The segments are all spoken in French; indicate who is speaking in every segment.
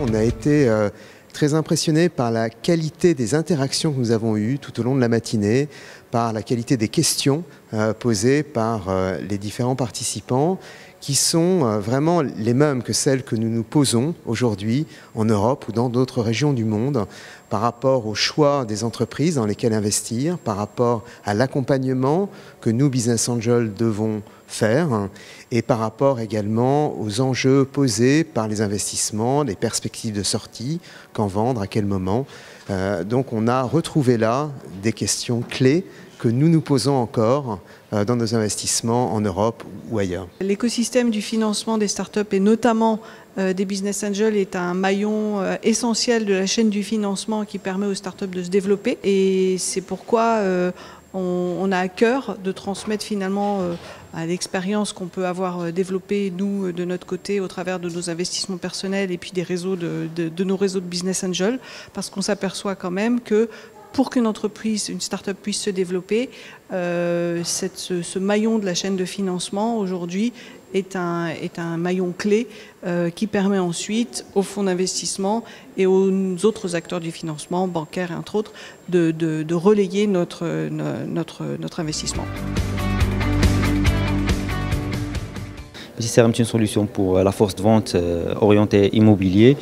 Speaker 1: On a été très impressionné par la qualité des interactions que nous avons eues tout au long de la matinée, par la qualité des questions posées par les différents participants, qui sont vraiment les mêmes que celles que nous nous posons aujourd'hui en Europe ou dans d'autres régions du monde, par rapport au choix des entreprises dans lesquelles investir, par rapport à l'accompagnement que nous, Business Angels, devons faire, et par rapport également aux enjeux posés par les investissements, les perspectives de sortie, quand vendre, à quel moment. Donc on a retrouvé là des questions clés que nous nous posons encore dans nos investissements en Europe ou ailleurs.
Speaker 2: L'écosystème du financement des startups et notamment des business angels est un maillon essentiel de la chaîne du financement qui permet aux startups de se développer, et c'est pourquoi on a à cœur de transmettre finalement à l'expérience qu'on peut avoir développée nous de notre côté au travers de nos investissements personnels et puis des réseaux de nos réseaux de business angels, parce qu'on s'aperçoit quand même que pour qu'une entreprise, une start-up puisse se développer, ce maillon de la chaîne de financement aujourd'hui est un maillon clé qui permet ensuite aux fonds d'investissement et aux autres acteurs du financement, bancaires et entre autres, de relayer notre investissement.
Speaker 3: BusinessCRM est une solution pour la force de vente orientée immobilier,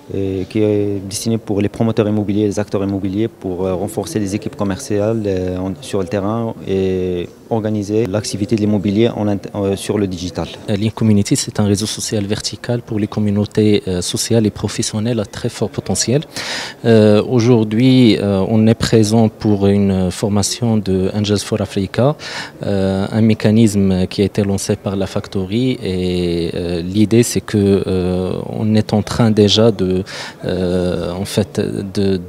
Speaker 3: qui est destiné pour les promoteurs immobiliers et les acteurs immobiliers pour renforcer les équipes commerciales sur le terrain et organiser l'activité de l'immobilier sur le digital.
Speaker 4: Link Community, c'est un réseau social vertical pour les communautés sociales et professionnelles à très fort potentiel. Aujourd'hui, on est présent pour une formation de Angels for Africa, un mécanisme qui a été lancé par la Factory, et l'idée c'est que on est en train déjà de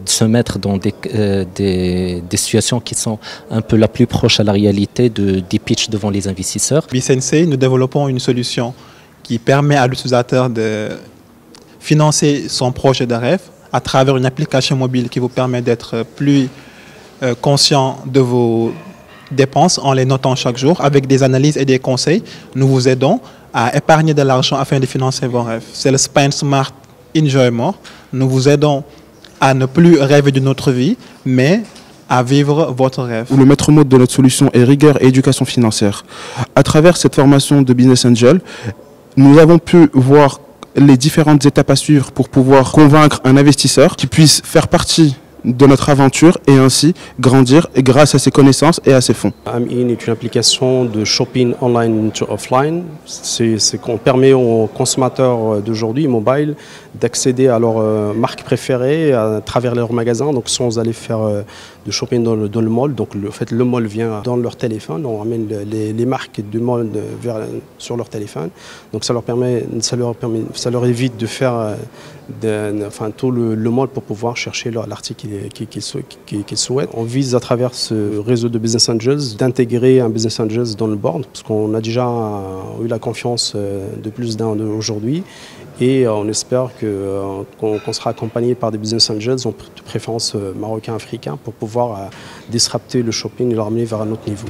Speaker 4: se mettre dans des situations qui sont un peu la plus proche à la réalité des pitchs devant les investisseurs.
Speaker 5: BSNC, nous développons une solution qui permet à l'utilisateur de financer son projet de rêve à travers une application mobile qui vous permet d'être plus conscient de vos dépenses en les notant chaque jour. Avec des analyses et des conseils, nous vous aidons à épargner de l'argent afin de financer vos rêves. C'est le Spend Smart Enjoy More. Nous vous aidons à ne plus rêver d'une autre vie, mais à vivre votre rêve.
Speaker 6: Le maître mot de notre solution est rigueur et éducation financière. À travers cette formation de Business Angel, nous avons pu voir les différentes étapes à suivre pour pouvoir convaincre un investisseur qui puisse faire partie de notre aventure et ainsi grandir grâce à ses connaissances et à ses fonds.
Speaker 7: I'm In est une application de shopping online to offline. C'est qu'on permet aux consommateurs d'aujourd'hui, mobile, d'accéder à leurs marques préférées à travers leurs magasins, donc sans aller faire de shopping dans le mall. Donc le mall vient dans leur téléphone, on ramène les marques du mall sur leur téléphone. Donc ça leur évite de faire tout le mall pour pouvoir chercher l'article qu'ils souhaitent. On vise à travers ce réseau de Business Angels d'intégrer un Business Angels dans le board, parce qu'on a déjà eu la confiance de plus d'un aujourd'hui, et on espère qu'on sera accompagné par des Business Angels, de préférence marocains, africains, pour pouvoir disrupter le shopping et le ramener vers un autre niveau.